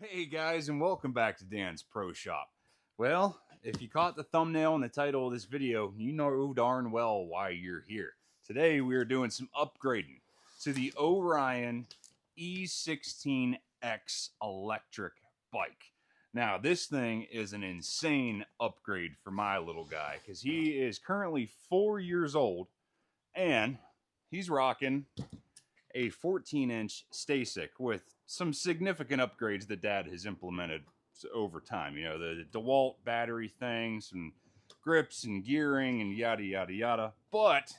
Hey guys, and welcome back to Dan's Pro Shop. Well, if you caught the thumbnail and the title of this video, you know darn well why you're here. Today we are doing some upgrading to the Orion e16x electric bike. Now, this thing is an insane upgrade for my little guy because he is currently 4 years old and he's rocking a 14-inch Stasic with some significant upgrades that Dad has implemented over time. You know, the DeWalt battery things and grips and gearing and yada, yada, yada. But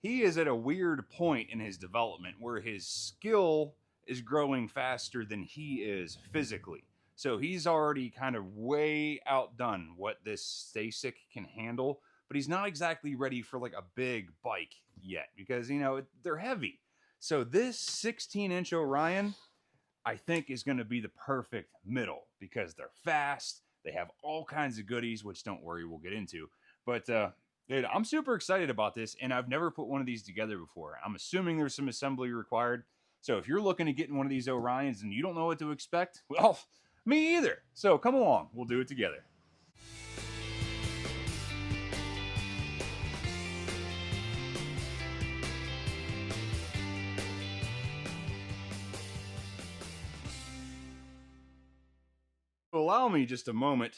he is at a weird point in his development where his skill is growing faster than he is physically. So he's already kind of way outdone what this Stasic can handle, but he's not exactly ready for like a big bike yet because, you know, they're heavy. So this 16-inch Orion, I think, is going to be the perfect middle because they're fast. They have all kinds of goodies, which don't worry, we'll get into. But dude, I'm super excited about this, and I've never put one of these together before. I'm assuming there's some assembly required. So if you're looking to get in one of these Orions and you don't know what to expect, well, me either. So come along, we'll do it together. Allow me just a moment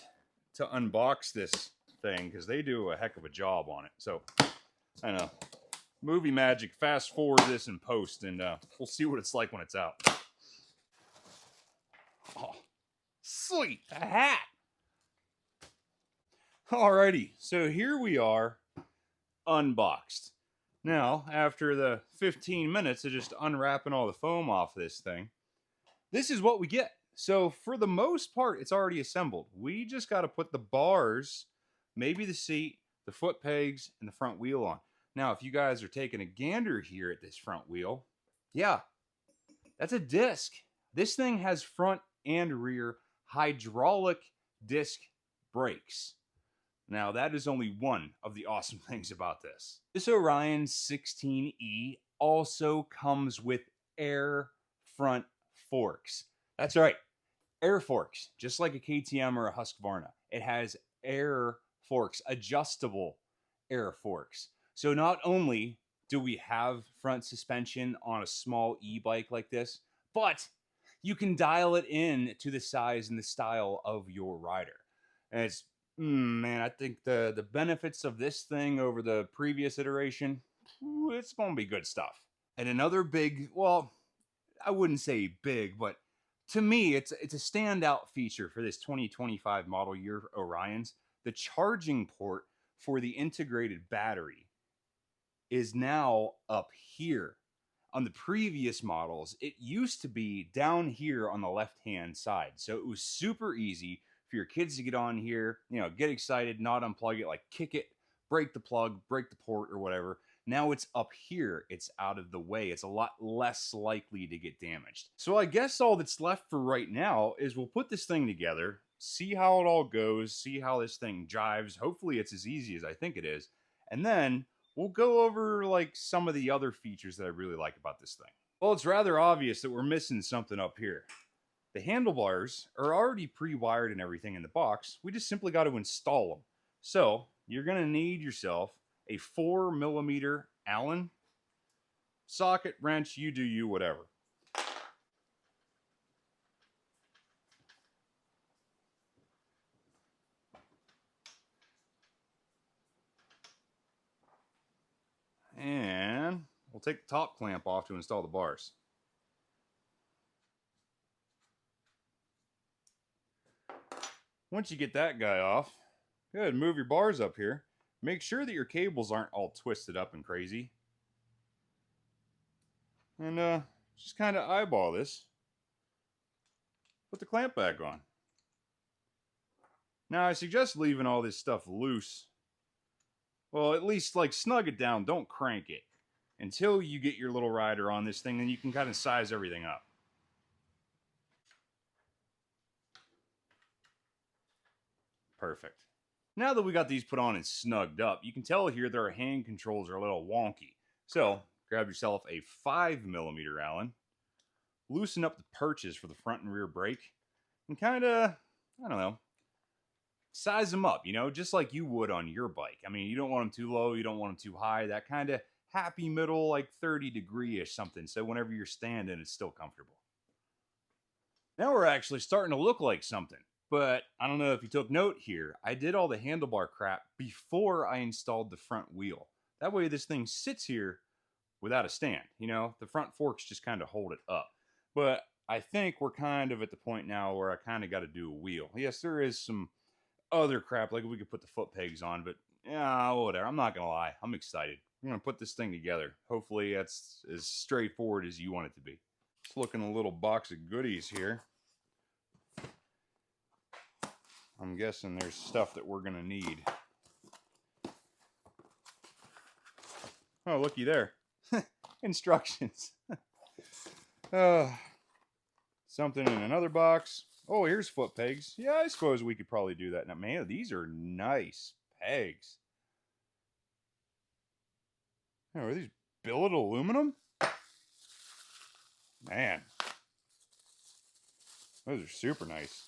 to unbox this thing because they do a heck of a job on it. So, I know, movie magic, fast forward this in post and we'll see what it's like when it's out. Oh, sweet, a hat. Alrighty, so here we are, unboxed. Now, after the 15 minutes of just unwrapping all the foam off this thing, this is what we get. So for the most part, it's already assembled. We just got to put the bars, maybe the seat, the foot pegs, and the front wheel on. Now, if you guys are taking a gander here at this front wheel, yeah, that's a disc. This thing has front and rear hydraulic disc brakes. Now, that is only one of the awesome things about this. This Orion 16E also comes with air front forks. That's right. Air forks, just like a KTM or a Husqvarna. It has air forks, adjustable air forks. So not only do we have front suspension on a small e-bike like this, but you can dial it in to the size and the style of your rider. And it's, man, I think the benefits of this thing over the previous iteration, it's going to be good stuff. And another big, well, I wouldn't say big, but to me, it's a standout feature for this 2025 model year Orions. The charging port for the integrated battery is now up here. On the previous models, it used to be down here on the left-hand side. So it was super easy for your kids to get on here, you know, get excited, not unplug it, like kick it, break the plug, break the port or whatever. Now it's up here, it's out of the way. It's a lot less likely to get damaged. So I guess all that's left for right now is we'll put this thing together, see how it all goes, see how this thing jives. Hopefully it's as easy as I think it is. And then we'll go over like some of the other features that I really like about this thing. Well, it's rather obvious that we're missing something up here. The handlebars are already pre-wired and everything in the box. We just simply got to install them. So you're going to need yourself a 4mm Allen socket, wrench, you do you, whatever. And we'll take the top clamp off to install the bars. Once you get that guy off, go ahead and move your bars up here. Make sure that your cables aren't all twisted up and crazy. And just kind of eyeball this. Put the clamp back on. Now, I suggest leaving all this stuff loose. Well, at least like snug it down, don't crank it. Until you get your little rider on this thing, then you can kind of size everything up. Perfect. Now that we got these put on and snugged up, you can tell here that our hand controls are a little wonky. So grab yourself a 5mm Allen, loosen up the perches for the front and rear brake and kind of, I don't know, size them up, just like you would on your bike. I mean, you don't want them too low, you don't want them too high, that kind of happy middle, like 30-degree-ish something. So whenever you're standing, it's still comfortable. Now we're actually starting to look like something. But I don't know if you took note here. I did all the handlebar crap before I installed the front wheel. That way this thing sits here without a stand. The front forks just kind of hold it up. But I think we're kind of at the point now where I kind of got to do a wheel. Yes, there is some other crap, like we could put the foot pegs on, but yeah, whatever. I'm not going to lie. I'm excited. I'm going to put this thing together. Hopefully that's as straightforward as you want it to be. Let's look in a little box of goodies here. I'm guessing there's stuff that we're going to need. Oh, looky there. Instructions. Something in another box. Oh, here's foot pegs. Yeah, I suppose we could probably do that. Now, man, these are nice pegs. Oh, are these billet aluminum? Man. Those are super nice.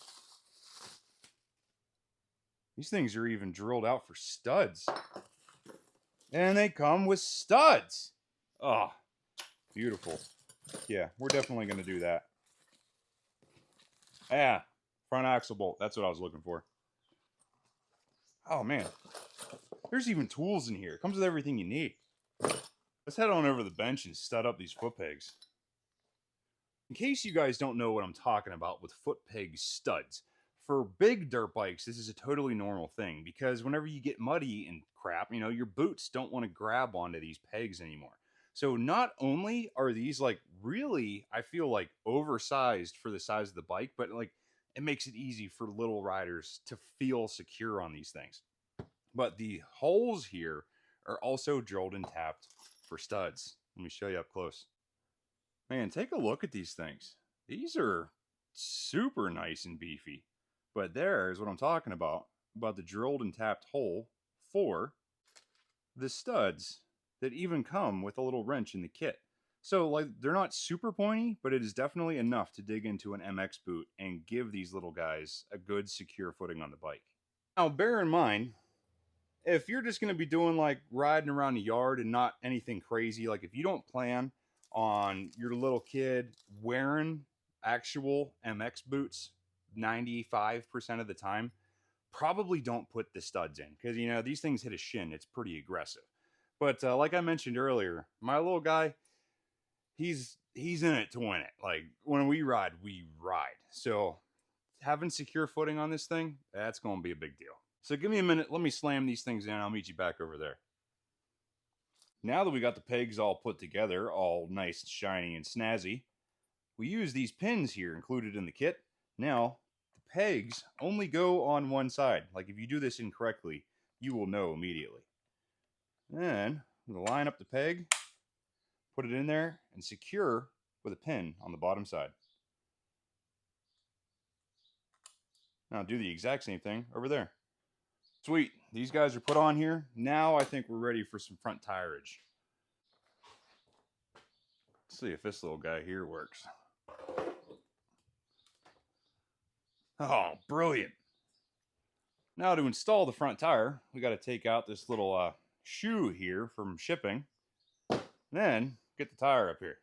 These things are even drilled out for studs. And they come with studs. Oh, beautiful. Yeah, we're definitely going to do that. Yeah, front axle bolt. That's what I was looking for. Oh, man. There's even tools in here. It comes with everything you need. Let's head on over to the bench and stud up these foot pegs. In case you guys don't know what I'm talking about with foot peg studs, for big dirt bikes, this is a totally normal thing because whenever you get muddy and crap, your boots don't want to grab onto these pegs anymore. So not only are these like really, I feel like oversized for the size of the bike, but like it makes it easy for little riders to feel secure on these things. But the holes here are also drilled and tapped for studs. Let me show you up close. Man, take a look at these things. These are super nice and beefy. But there's what I'm talking about the drilled and tapped hole for the studs that even come with a little wrench in the kit. So like they're not super pointy, but it is definitely enough to dig into an MX boot and give these little guys a good secure footing on the bike. Now bear in mind, if you're just going to be doing like riding around the yard and not anything crazy, like if you don't plan on your little kid wearing actual MX boots 95% of the time, probably don't put the studs in because these things hit a shin. It's pretty aggressive. But like I mentioned earlier, my little guy, he's in it to win it. Like when we ride, we ride. So having secure footing on this thing, that's going to be a big deal. So give me a minute. Let me slam these things in. I'll meet you back over there. Now that we got the pegs all put together, all nice, shiny, and snazzy, we use these pins here included in the kit. Now, the pegs only go on one side. Like if you do this incorrectly, you will know immediately. Then, I'm going to line up the peg, put it in there, and secure with a pin on the bottom side. Now do the exact same thing over there. Sweet, these guys are put on here. Now I think we're ready for some front tireage. Let's see if this little guy here works. Oh, brilliant. Now to install the front tire, we got to take out this little shoe here from shipping. Then get the tire up here.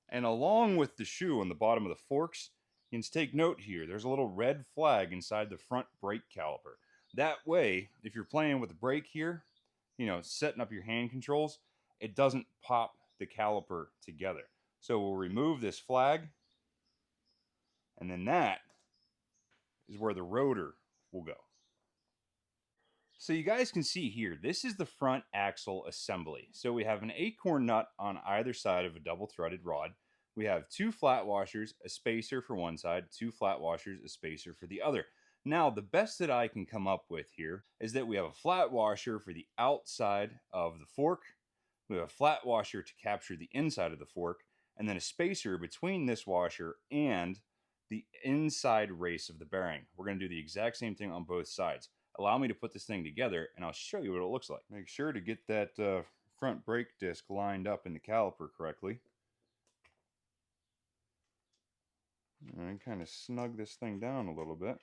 And along with the shoe on the bottom of the forks, you can take note here. There's a little red flag inside the front brake caliper. That way, if you're playing with the brake here, setting up your hand controls, it doesn't pop the caliper together. So we'll remove this flag, and then that is where the rotor will go. So you guys can see here, this is the front axle assembly. So we have an acorn nut on either side of a double-threaded rod. We have 2 flat washers, a spacer for one side, 2 flat washers, a spacer for the other. Now, the best that I can come up with here is that we have a flat washer for the outside of the fork. We have a flat washer to capture the inside of the fork, and then a spacer between this washer and the inside race of the bearing. We're going to do the exact same thing on both sides. Allow me to put this thing together, and I'll show you what it looks like. Make sure to get that front brake disc lined up in the caliper correctly. And kind of snug this thing down a little bit.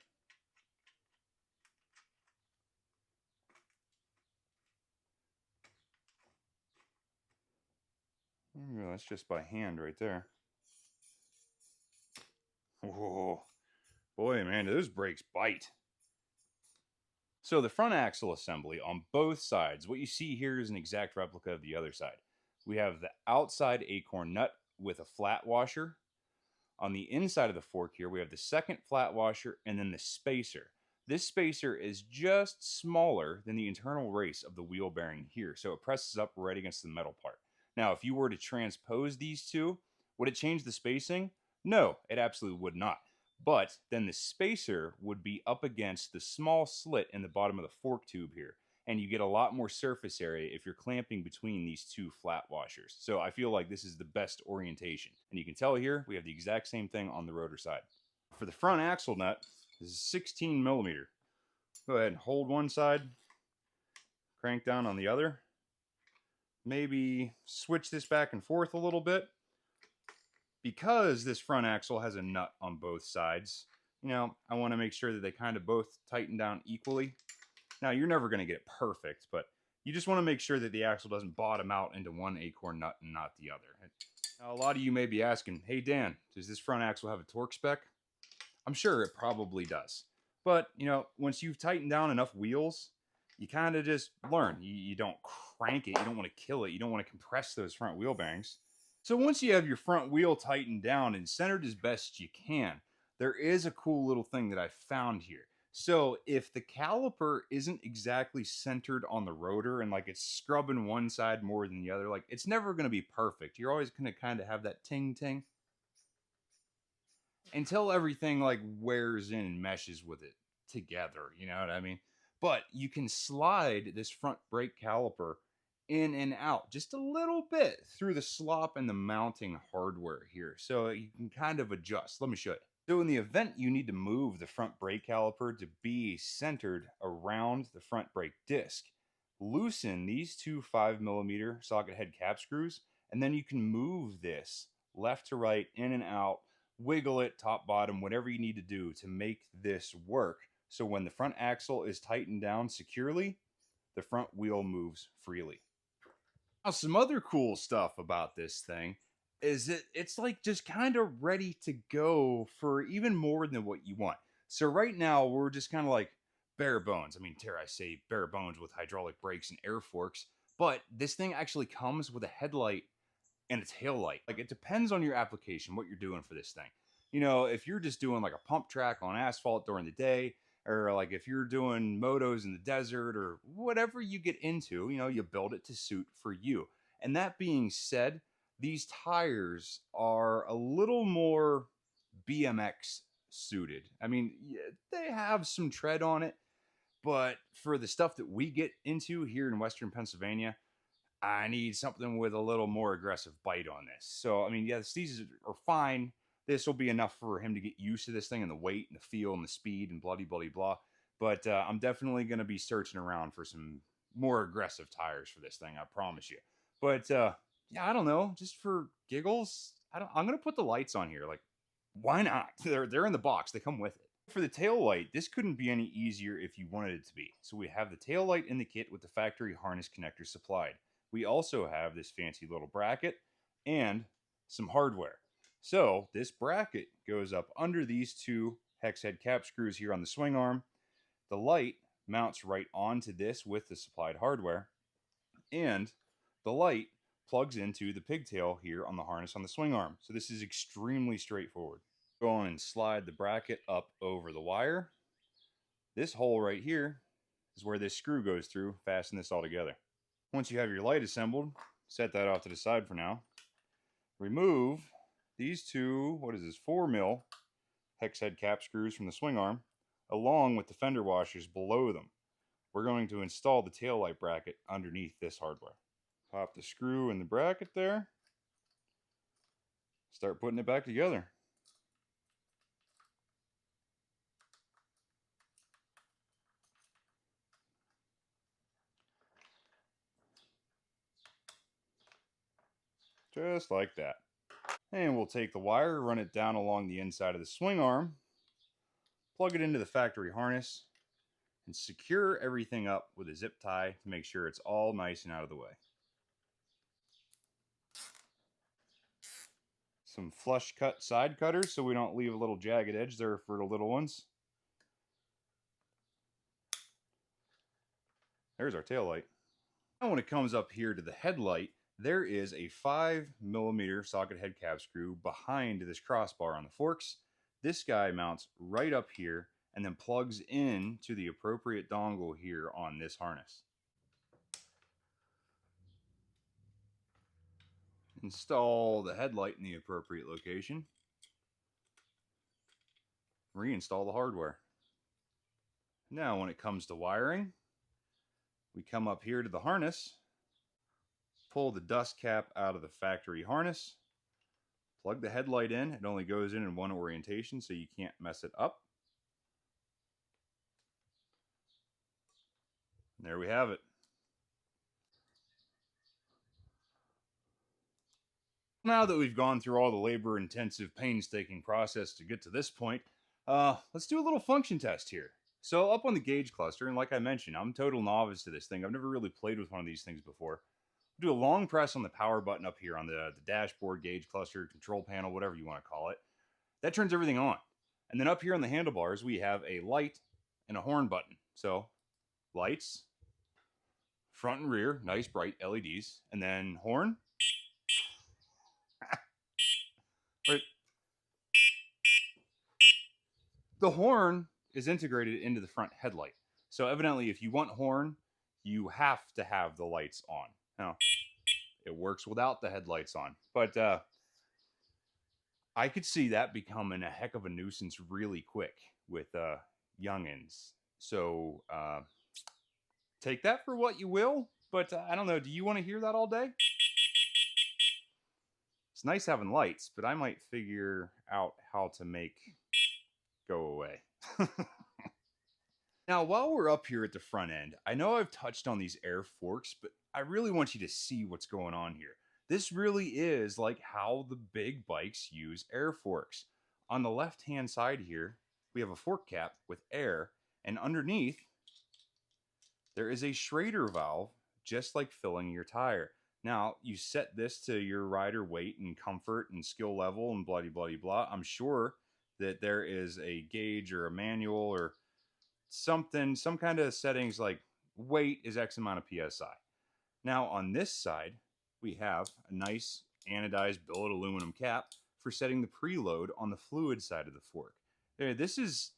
That's just by hand right there. Whoa. Boy, man, those brakes bite. So the front axle assembly on both sides, what you see here is an exact replica of the other side. We have the outside acorn nut with a flat washer. On the inside of the fork here, we have the second flat washer and then the spacer. This spacer is just smaller than the internal race of the wheel bearing here, so it presses up right against the metal part. Now, if you were to transpose these two, would it change the spacing? No, it absolutely would not. But then the spacer would be up against the small slit in the bottom of the fork tube here, and you get a lot more surface area if you're clamping between these two flat washers. So I feel like this is the best orientation. And you can tell here, we have the exact same thing on the rotor side. For the front axle nut, this is 16 millimeter. Go ahead and hold one side, crank down on the other. Maybe switch this back and forth a little bit. Because this front axle has a nut on both sides, I want to make sure that they kind of both tighten down equally. Now, you're never going to get it perfect, but you just want to make sure that the axle doesn't bottom out into one acorn nut and not the other. Now, a lot of you may be asking, hey, Dan, does this front axle have a torque spec? I'm sure it probably does. But, once you've tightened down enough wheels, you kind of just learn. You don't crank it. You don't want to kill it. You don't want to compress those front wheel bearings. So once you have your front wheel tightened down and centered as best you can, there is a cool little thing that I found here. So if the caliper isn't exactly centered on the rotor and like it's scrubbing one side more than the other, like it's never going to be perfect. You're always going to kind of have that ting ting until everything like wears in and meshes with it together. You know what I mean? But you can slide this front brake caliper in and out just a little bit through the slop and the mounting hardware here. So you can kind of adjust. Let me show you. So in the event you need to move the front brake caliper to be centered around the front brake disc, loosen these two 5mm socket head cap screws, and then you can move this left to right, in and out, wiggle it top bottom, whatever you need to do to make this work. So when the front axle is tightened down securely, the front wheel moves freely. Now, some other cool stuff about this thing is that it's like just kind of ready to go for even more than what you want. So right now we're just kind of like bare bones. I mean, dare I say bare bones with hydraulic brakes and air forks, but this thing actually comes with a headlight and a tail light. Like it depends on your application, what you're doing for this thing. If you're just doing like a pump track on asphalt during the day, or like if you're doing motos in the desert or whatever you get into, you build it to suit for you. And that being said, these tires are a little more BMX suited. I mean, they have some tread on it, but for the stuff that we get into here in Western Pennsylvania, I need something with a little more aggressive bite on this. So, I mean, yes, these are fine. This will be enough for him to get used to this thing and the weight and the feel and the speed and bloody, bloody, blah. But I'm definitely going to be searching around for some more aggressive tires for this thing. I promise you. But yeah, I don't know. Just for giggles, I'm going to put the lights on here. Like, why not? They're in the box. They come with it. For the tail light, this couldn't be any easier if you wanted it to be. So we have the tail light in the kit with the factory harness connector supplied. We also have this fancy little bracket and some hardware. So this bracket goes up under these two hex head cap screws here on the swing arm. The light mounts right onto this with the supplied hardware, and the light plugs into the pigtail here on the harness on the swing arm. So this is extremely straightforward. Go on and slide the bracket up over the wire. This hole right here is where this screw goes through. Fasten this all together. Once you have your light assembled, set that off to the side for now. Remove these two, 4mm hex head cap screws from the swing arm, along with the fender washers below them. We're going to install the taillight bracket underneath this hardware. Pop the screw in the bracket there. Start putting it back together. Just like that. And we'll take the wire, run it down along the inside of the swing arm, plug it into the factory harness, and secure everything up with a zip tie to make sure it's all nice and out of the way. Some flush cut side cutters so we don't leave a little jagged edge there for the little ones. There's our tail light. Now when it comes up here to the headlight, there is a 5mm socket head cap screw behind this crossbar on the forks. This guy mounts right up here and then plugs in to the appropriate dongle here on this harness. Install the headlight in the appropriate location. Reinstall the hardware. Now when it comes to wiring, we come up here to the harness, pull the dust cap out of the factory harness, plug the headlight in. It only goes in one orientation, so you can't mess it up. And there we have it. Now that we've gone through all the labor-intensive, painstaking process to get to this point, let's do a little function test here. So up on the gauge cluster, and like I mentioned, I'm a total novice to this thing. I've never really played with one of these things before. Do a long press on the power button up here on the dashboard, gauge cluster, control panel, whatever you want to call it. That turns everything on. And then up here on the handlebars, we have a light and a horn button. So lights, front and rear, nice bright LEDs, and then horn. Right. The horn is integrated into the front headlight. So evidently, if you want horn, you have to have the lights on. Now, it works without the headlights on. But I could see that becoming a heck of a nuisance really quick with youngins. So take that for what you will. But I don't know, do you want to hear that all day? It's nice having lights, but I might figure out how to make go away. Now, while we're up here at the front end, I know I've touched on these air forks, but I really want you to see what's going on here. This really is like how the big bikes use air forks. On the left-hand side here, we have a fork cap with air, and underneath, there is a Schrader valve, just like filling your tire. Now, you set this to your rider weight and comfort and skill level and blah, blah, blah. I'm sure that there is a gauge or a manual or something, some kind of settings like weight is X amount of PSI. Now, on this side, we have a nice anodized billet aluminum cap for setting the preload on the fluid side of the fork. This is,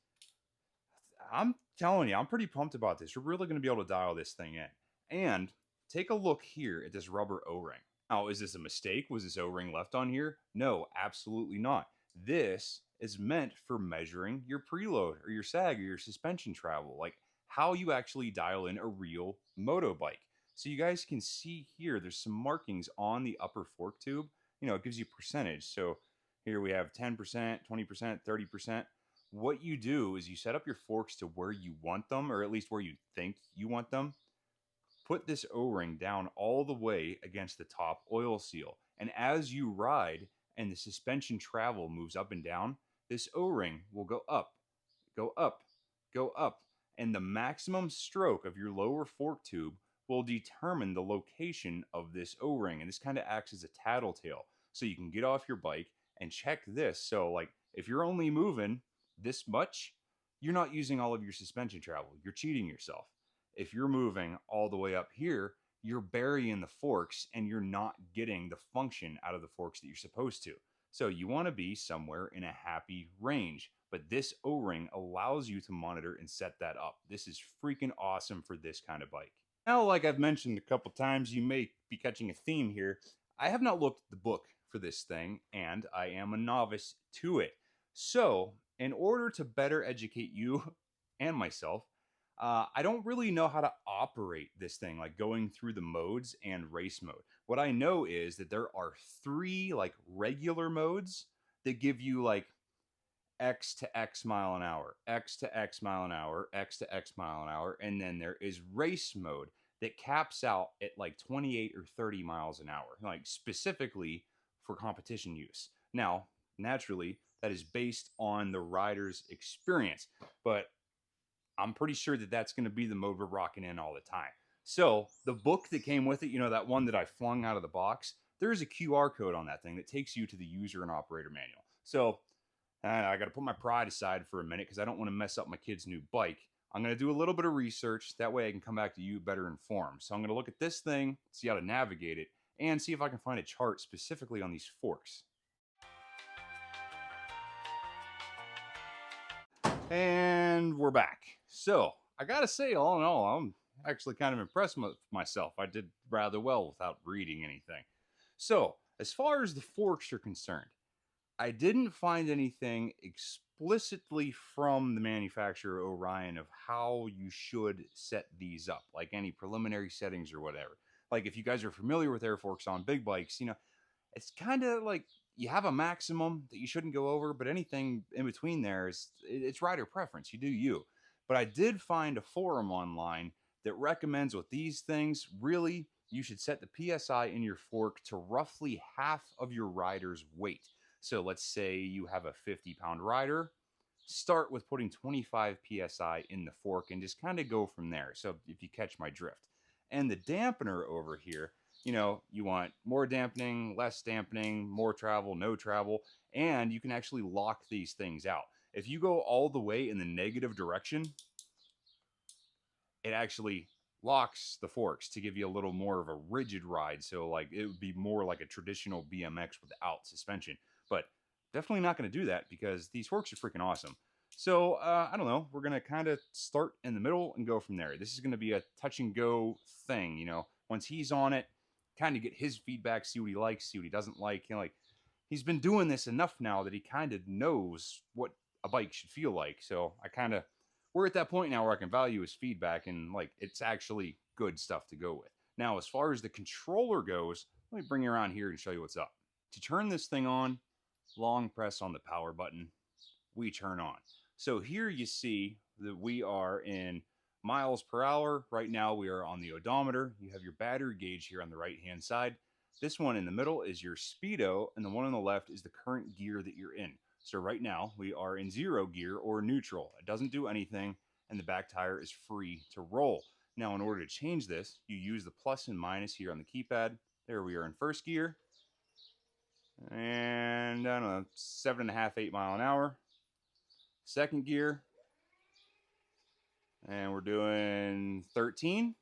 I'm telling you, I'm pretty pumped about this. You're really going to be able to dial this thing in. And take a look here at this rubber O-ring. Now, is this a mistake? Was this O-ring left on here? No, absolutely not. This is meant for measuring your preload or your sag or your suspension travel, like how you actually dial in a real moto bike. So you guys can see here, there's some markings on the upper fork tube. You know, it gives you percentage. So here we have 10%, 20%, 30%. What you do is you set up your forks to where you want them, or at least where you think you want them. Put this O-ring down all the way against the top oil seal. And as you ride and the suspension travel moves up and down, this O-ring will go up, go up, go up. And the maximum stroke of your lower fork tube will determine the location of this O-ring. And this kind of acts as a tattletale. So you can get off your bike and check this. So like if you're only moving this much, you're not using all of your suspension travel. You're cheating yourself. If you're moving all the way up here, you're burying the forks and you're not getting the function out of the forks that you're supposed to. So you want to be somewhere in a happy range, but this O-ring allows you to monitor and set that up. This is freaking awesome for this kind of bike. Now, like I've mentioned a couple times, you may be catching a theme here. I have not looked at the book for this thing, and I am a novice to it. So, in order to better educate you and myself, I don't really know how to operate this thing, like going through the modes and race mode. What I know is that there are 3 like regular modes that give you like X to X mile an hour, X to X mile an hour, X to X mile an hour. And then there is race mode that caps out at like 28 or 30 miles an hour, like specifically for competition use. Now, naturally, that is based on the rider's experience, but I'm pretty sure that that's going to be the mode we're rocking in all the time. So the book that came with it, you know, that one that I flung out of the box, there's a QR code on that thing that takes you to the user and operator manual. So I got to put my pride aside for a minute because I don't want to mess up my kid's new bike. I'm going to do a little bit of research. That way I can come back to you better informed. So I'm going to look at this thing, see how to navigate it, and see if I can find a chart specifically on these forks. And we're back. So I gotta say, all in all, I'm actually kind of impressed with myself. I did rather well without reading anything. So as far as the forks are concerned, I didn't find anything explicitly from the manufacturer Orion of how you should set these up, like any preliminary settings or whatever. Like if you guys are familiar with air forks on big bikes, you know, it's kind of like you have a maximum that you shouldn't go over, but anything in between there is it's rider preference. You do you. But I did find a forum online that recommends with these things, really, you should set the PSI in your fork to roughly half of your rider's weight. So let's say you have a 50-pound rider, start with putting 25 PSI in the fork and just kind of go from there. So if you catch my drift. And the dampener over here, you know, you want more dampening, less dampening, more travel, no travel, and you can actually lock these things out. If you go all the way in the negative direction, it actually locks the forks to give you a little more of a rigid ride. So like it would be more like a traditional BMX without suspension, but definitely not going to do that because these forks are freaking awesome. So I don't know, we're going to kind of start in the middle and go from there. This is going to be a touch and go thing, you know, once he's on it, kind of get his feedback, see what he likes, see what he doesn't like. You know, like he's been doing this enough now that he kind of knows what a bike should feel like. So we're at that point now where I can value his feedback and like it's actually good stuff to go with. Now, as far as the controller goes, let me bring you around here and show you what's up. To turn this thing on, long press on the power button, we turn on. So here you see that we are in miles per hour. Right now we are on the odometer. You have your battery gauge here on the right hand side. This one in the middle is your speedo, and the one on the left is the current gear that you're in. So right now we are in 0 gear or neutral. It doesn't do anything, and the back tire is free to roll. Now in order to change this, you use the plus and minus here on the keypad. There we are in first gear, and I don't know, 7.5, 8 mile an hour. Second gear, and we're doing 13.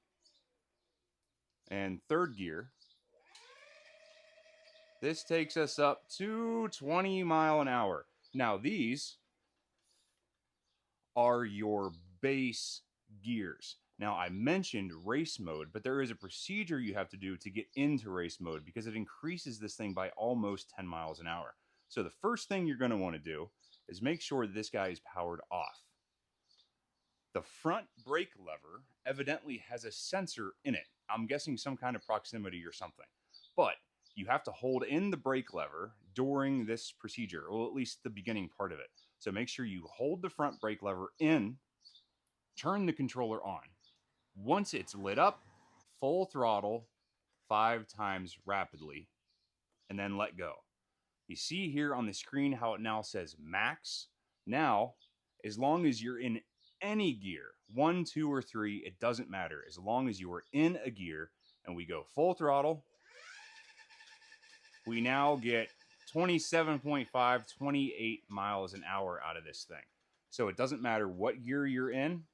And third gear, this takes us up to 20 mile an hour. Now these are your base gears. Now I mentioned race mode, but there is a procedure you have to do to get into race mode because it increases this thing by almost 10 miles an hour. So the first thing you're going to want to do is make sure that this guy is powered off. The front brake lever evidently has a sensor in it. I'm guessing some kind of proximity or something. But you have to hold in the brake lever during this procedure, or at least the beginning part of it. So make sure you hold the front brake lever in, turn the controller on. Once it's lit up, full throttle 5 times rapidly, and then let go. You see here on the screen how it now says max. Now, as long as you're in any gear, 1, 2, or 3, it doesn't matter. As long as you are in a gear and we go full throttle, we now get 27.5, 28 miles an hour out of this thing. So it doesn't matter what gear you're in,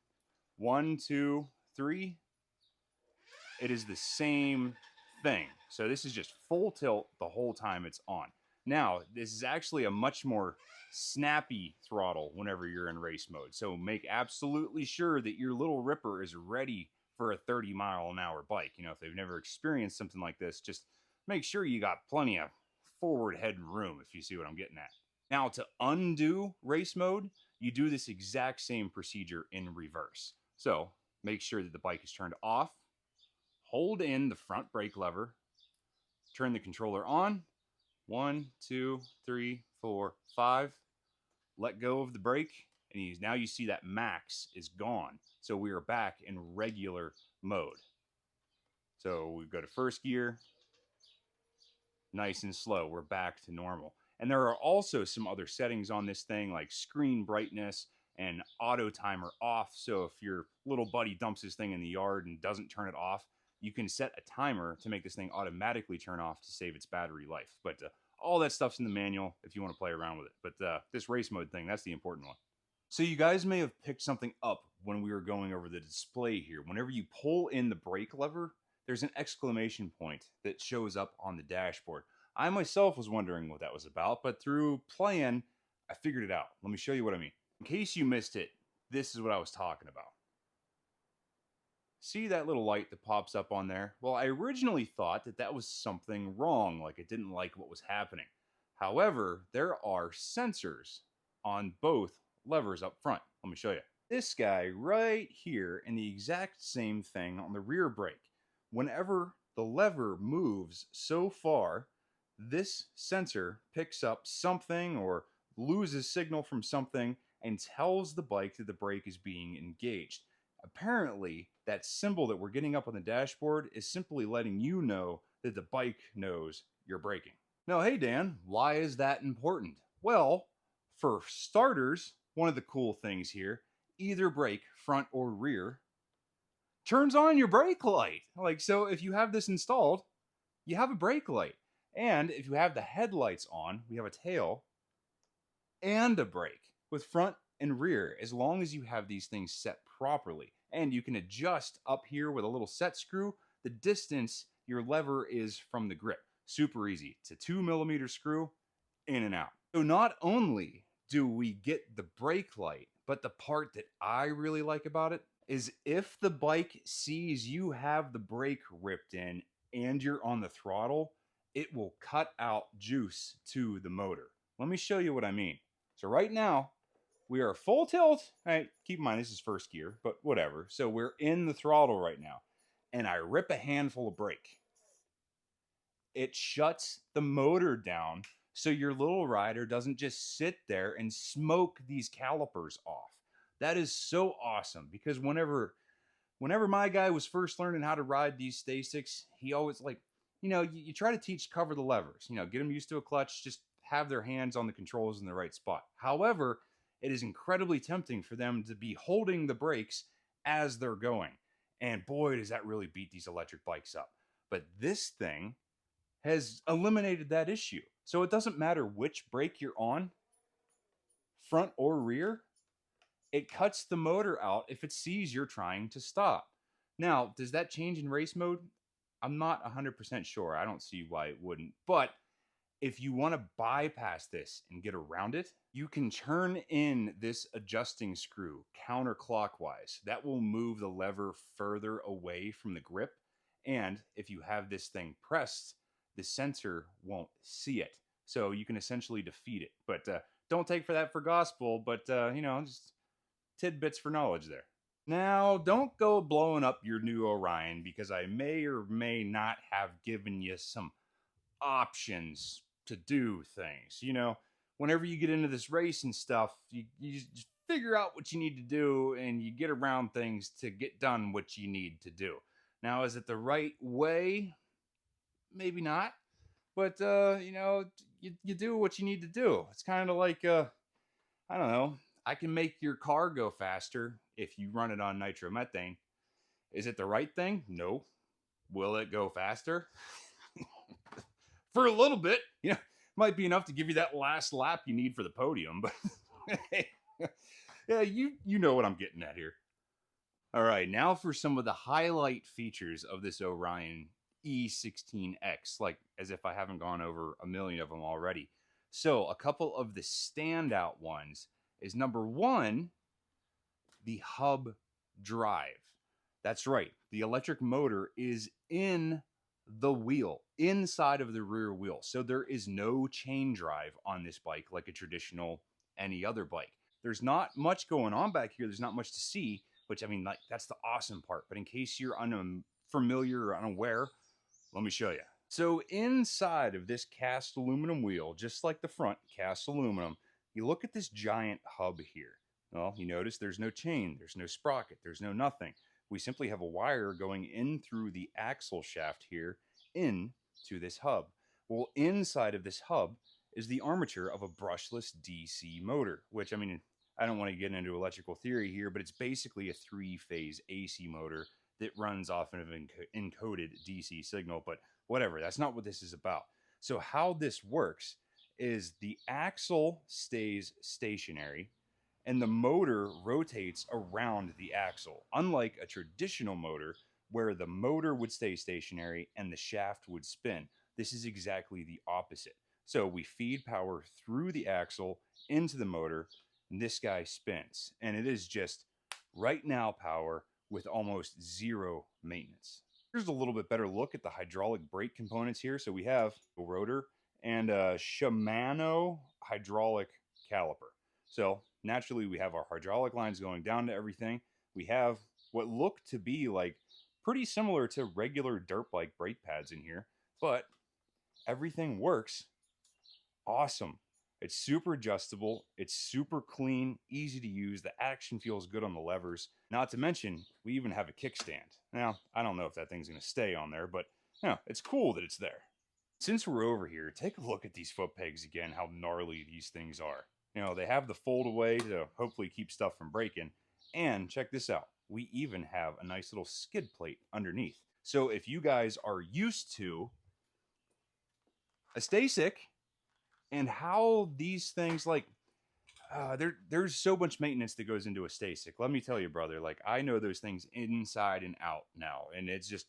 1, 2, 3, it is the same thing. So this is just full tilt the whole time it's on. Now, this is actually a much more snappy throttle whenever you're in race mode. So make absolutely sure that your little ripper is ready for a 30 mile an hour bike. You know, if they've never experienced something like this, just make sure you got plenty of forward head and room, if you see what I'm getting at. Now, to undo race mode, you do this exact same procedure in reverse. So make sure that the bike is turned off, hold in the front brake lever, turn the controller on, 1, 2, 3, 4, 5. Let go of the brake, and now you see that max is gone. So we are back in regular mode. So we go to first gear, nice and slow. We're back to normal. And there are also some other settings on this thing like screen brightness and auto timer off. So if your little buddy dumps his thing in the yard and doesn't turn it off, you can set a timer to make this thing automatically turn off to save its battery life. But all that stuff's in the manual if you want to play around with it. But this race mode thing, that's the important one. So you guys may have picked something up when we were going over the display here. Whenever you pull in the brake lever, there's an exclamation point that shows up on the dashboard. I myself was wondering what that was about, but through playing, I figured it out. Let me show you what I mean. In case you missed it, this is what I was talking about. See that little light that pops up on there? Well, I originally thought that that was something wrong, like it didn't like what was happening. However, there are sensors on both levers up front. Let me show you. This guy right here and the exact same thing on the rear brake. Whenever the lever moves so far, this sensor picks up something or loses signal from something and tells the bike that the brake is being engaged. Apparently, that symbol that we're getting up on the dashboard is simply letting you know that the bike knows you're braking. Now, hey Dan, why is that important? Well, for starters, one of the cool things here, either brake, front or rear, turns on your brake light. Like, so if you have this installed, you have a brake light. And if you have the headlights on, we have a tail and a brake with front and rear, as long as you have these things set properly. And you can adjust up here with a little set screw the distance your lever is from the grip. Super easy. It's a 2mm screw, in and out. So not only do we get the brake light, but the part that I really like about it is if the bike sees you have the brake ripped in and you're on the throttle, it will cut out juice to the motor. Let me show you what I mean. So right now, we are full tilt. All right, keep in mind, this is first gear, but whatever. So we're in the throttle right now, and I rip a handful of brake. It shuts the motor down so your little rider doesn't just sit there and smoke these calipers off. That is so awesome, because whenever my guy was first learning how to ride these Stasics, he always you try to teach cover the levers, get them used to a clutch, just have their hands on the controls in the right spot. However, it is incredibly tempting for them to be holding the brakes as they're going. And boy, does that really beat these electric bikes up. But this thing has eliminated that issue. So it doesn't matter which brake you're on, front or rear, it cuts the motor out if it sees you're trying to stop. Now, does that change in race mode? I'm not 100% sure. I don't see why it wouldn't. But if you want to bypass this and get around it, you can turn in this adjusting screw counterclockwise. That will move the lever further away from the grip. And if you have this thing pressed, the sensor won't see it. So you can essentially defeat it. But don't take for that for gospel, but just tidbits for knowledge there. Now, don't go blowing up your new Orion, because I may or may not have given you some options to do things. Whenever you get into this racing stuff, you just figure out what you need to do, and you get around things to get done what you need to do. Now, is it the right way? Maybe not. But, you do what you need to do. It's kind of like, I don't know, I can make your car go faster if you run it on nitromethane. Is it the right thing? No. Will it go faster? For a little bit, might be enough to give you that last lap you need for the podium, but yeah, you know what I'm getting at here. All right, now for some of the highlight features of this Orion e16x, like as if I haven't gone over a million of them already. So a couple of the standout ones is number one, the hub drive. That's right, the electric motor is in the wheel, inside of the rear wheel. So there is no chain drive on this bike like a traditional any other bike. There's not much going on back here. There's not much to see, which, I mean, like, that's the awesome part. But in case you're unfamiliar or unaware, let me show you. So inside of this cast aluminum wheel, just like the front cast aluminum, you look at this giant hub here. Well, you notice there's no chain, there's no sprocket, there's no nothing. We simply have a wire going in through the axle shaft here into this hub. Well, inside of this hub is the armature of a brushless DC motor, which, I mean, I don't want to get into electrical theory here, but it's basically a 3-phase AC motor that runs off of an encoded DC signal, but whatever, that's not what this is about. So how this works is the axle stays stationary and the motor rotates around the axle, unlike a traditional motor where the motor would stay stationary and the shaft would spin. This is exactly the opposite. So we feed power through the axle into the motor, and this guy spins. And it is just right now power with almost zero maintenance. Here's a little bit better look at the hydraulic brake components here. So we have a rotor and a Shimano hydraulic caliper. So naturally we have our hydraulic lines going down to everything. We have what look to be like pretty similar to regular dirt bike brake pads in here, but everything works awesome. It's super adjustable, it's super clean, easy to use, the action feels good on the levers. Not to mention, we even have a kickstand. Now, I don't know if that thing's gonna stay on there, but you know, it's cool that it's there. Since we're over here, take a look at these foot pegs again, how gnarly these things are. You know, they have the fold away to hopefully keep stuff from breaking. And check this out, we even have a nice little skid plate underneath. So if you guys are used to a Stasic and how these things like, there's so much maintenance that goes into a Stasic. Let me tell you, brother, like I know those things inside and out now. And it's just,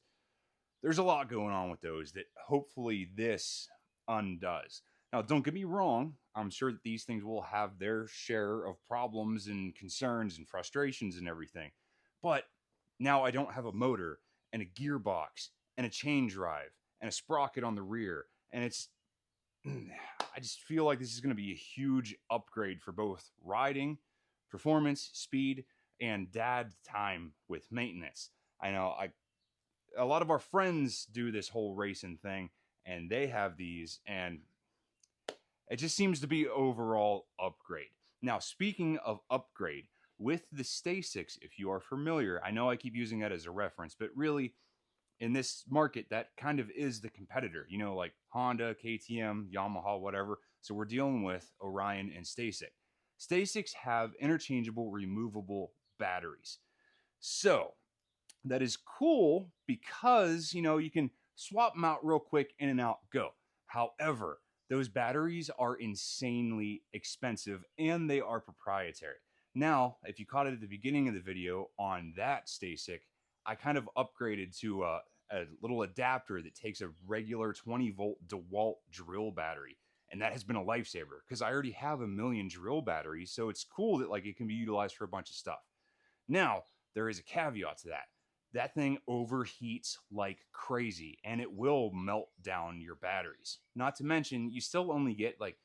there's a lot going on with those that hopefully this undoes. Now, don't get me wrong. I'm sure that these things will have their share of problems and concerns and frustrations and everything. But now I don't have a motor and a gearbox and a chain drive and a sprocket on the rear. And it's, I just feel like this is going to be a huge upgrade for both riding, performance, speed, and dad time with maintenance. I know a lot of our friends do this whole racing thing and they have these, and it just seems to be overall upgrade. Now, speaking of upgrade, with the Stasics, if you are familiar, I know I keep using that as a reference, but really in this market, that kind of is the competitor, you know, like Honda, KTM, Yamaha, whatever. So we're dealing with Orion and Stasic. Stasics have interchangeable removable batteries. So that is cool because, you know, you can swap them out real quick, in and out, go. However, those batteries are insanely expensive and they are proprietary. Now, if you caught it at the beginning of the video on that Stasic, I kind of upgraded to a little adapter that takes a regular 20-volt DeWalt drill battery. And that has been a lifesaver because I already have a million drill batteries. So it's cool that like it can be utilized for a bunch of stuff. Now, there is a caveat to that. That thing overheats like crazy and it will melt down your batteries. Not to mention, you still only get like,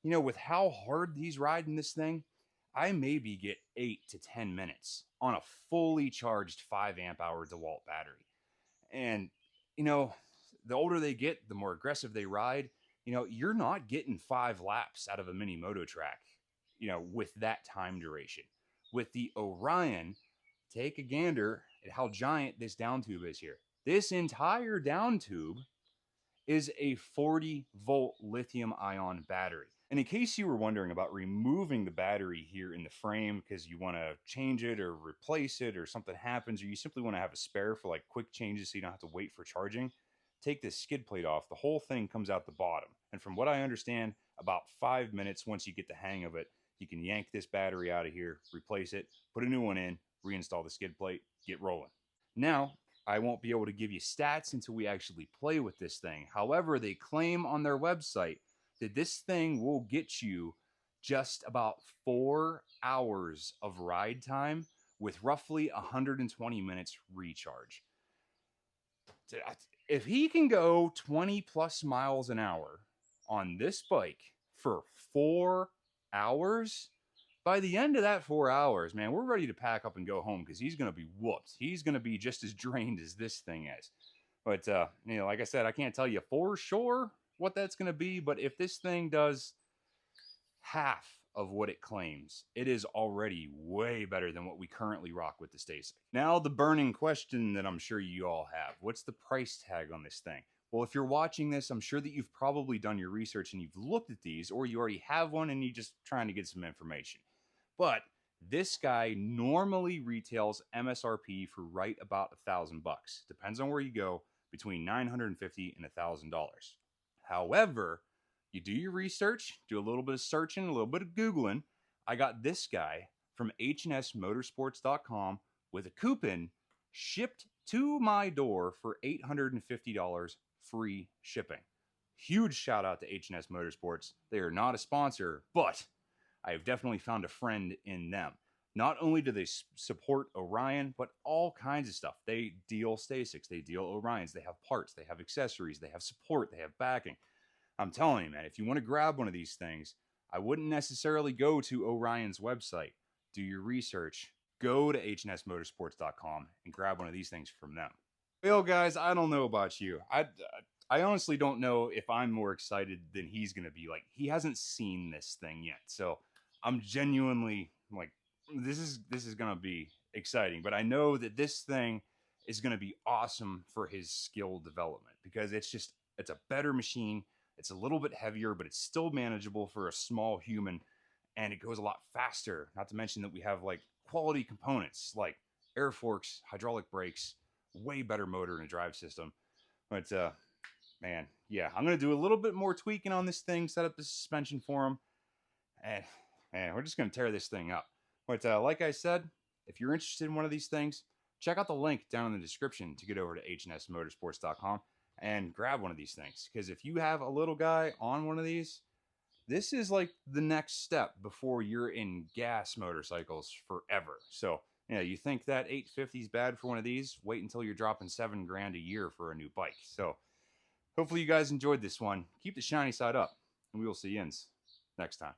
you know, with how hard these ride in this thing, I maybe get 8 to 10 minutes on a fully charged 5 amp hour DeWalt battery. And, you know, the older they get, the more aggressive they ride. You know, you're not getting 5 laps out of a mini moto track, you know, with that time duration. With the Orion, take a gander at how giant this down tube is here. This entire down tube is a 40-volt lithium-ion battery. And in case you were wondering about removing the battery here in the frame because you want to change it or replace it or something happens, or you simply want to have a spare for like quick changes so you don't have to wait for charging, take this skid plate off. The whole thing comes out the bottom. And from what I understand, about 5 minutes once you get the hang of it, you can yank this battery out of here, replace it, put a new one in, reinstall the skid plate, get rolling. Now, I won't be able to give you stats until we actually play with this thing. However, they claim on their website that this thing will get you just about 4 hours of ride time with roughly 120 minutes recharge. If he can go 20 plus miles an hour on this bike for 4 hours, by the end of that 4 hours, man, we're ready to pack up and go home because he's going to be whooped. He's going to be just as drained as this thing is. But, you know, like I said, I can't tell you for sure what that's going to be. But if this thing does half of what it claims, it is already way better than what we currently rock with the Stasic. Now, the burning question that I'm sure you all have, what's the price tag on this thing? Well, if you're watching this, I'm sure that you've probably done your research and you've looked at these, or you already have one and you're just trying to get some information. But this guy normally retails MSRP for right about $1,000. Depends on where you go, between $950 and $1,000. However, you do your research, do a little bit of searching, a little bit of Googling. I got this guy from hnsmotorsports.com with a coupon shipped to my door for $850 free shipping. Huge shout out to HNS Motorsports. They are not a sponsor, but I have definitely found a friend in them. Not only do they support Orion, but all kinds of stuff. They deal Stasics, they deal Orions, they have parts, they have accessories, they have support, they have backing. I'm telling you, man, if you want to grab one of these things, I wouldn't necessarily go to Orion's website. Do your research. Go to hnsmotorsports.com and grab one of these things from them. Well, guys, I don't know about you. I honestly don't know if I'm more excited than he's going to be. Like, he hasn't seen this thing yet. So I'm genuinely like, this is going to be exciting. But I know that this thing is going to be awesome for his skill development because it's a better machine. It's a little bit heavier, but it's still manageable for a small human, and it goes a lot faster. Not to mention that we have like quality components like air forks, hydraulic brakes, way better motor and drive system. But man, yeah, I'm gonna do a little bit more tweaking on this thing, set up the suspension for him, and man, we're just gonna tear this thing up. But like I said, if you're interested in one of these things, check out the link down in the description to get over to hnsmotorsports.com and grab one of these things. Because if you have a little guy on one of these, this is like the next step before you're in gas motorcycles forever. So, yeah, you think that 850 is bad for one of these? Wait until you're dropping $7 grand a year for a new bike. So, hopefully you guys enjoyed this one. Keep the shiny side up, and we will see you next time.